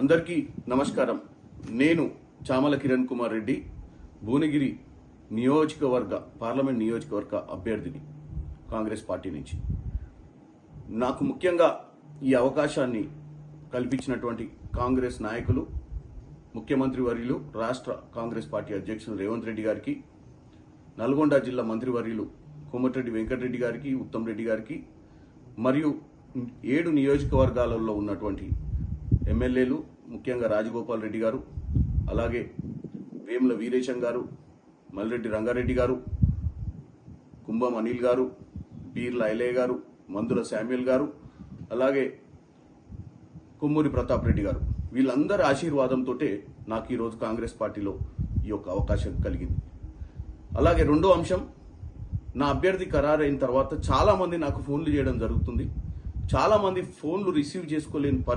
అందరికీ నమస్కారం. నేను చామల కిరణ్ కుమార్ రెడ్డి, భువనగిరి పార్లమెంట్ నియోజకవర్గ అభ్యర్థిని కాంగ్రెస్ పార్టీ నుంచి. నాకు ముఖ్యంగా ఈ అవకాశాన్ని కల్పించినటువంటి కాంగ్రెస్ నాయకులు, ముఖ్యమంత్రి వర్యులు, రాష్ట్ర కాంగ్రెస్ పార్టీ అధ్యక్షులు రేవంత్ రెడ్డి గారికి, నల్గొండ జిల్లా మంత్రివర్యులు కోమటిరెడ్డి వెంకటరెడ్డి గారికి, ఉత్తమ్ రెడ్డి గారికి, మరియు 7 నియోజకవర్గాలలో ఉన్నటువంటి ఎమ్మెల్యేలు, ముఖ్యంగా రాజగోపాల్ రెడ్డి గారు, అలాగే వేముల వీరేశం గారు, మల్రెడ్డి రంగారెడ్డి గారు, కుంభం అనిల్ గారు, బీర్ల ఐలయ్య గారు, మందుల శామ్యుల్ గారు, అలాగే కొమ్మూరి ప్రతాప్ రెడ్డి గారు, వీళ్ళందరి ఆశీర్వాదంతో నాకు ఈరోజు కాంగ్రెస్ పార్టీలో ఈ యొక్క అవకాశం కలిగింది. అలాగే రెండో అంశం, నా అభ్యర్థి ఖరారైన తర్వాత చాలా మంది నాకు ఫోన్లు చేయడం జరుగుతుంది. చాలా మంది ఫోన్లు రిసీవ్ చేసుకోలేని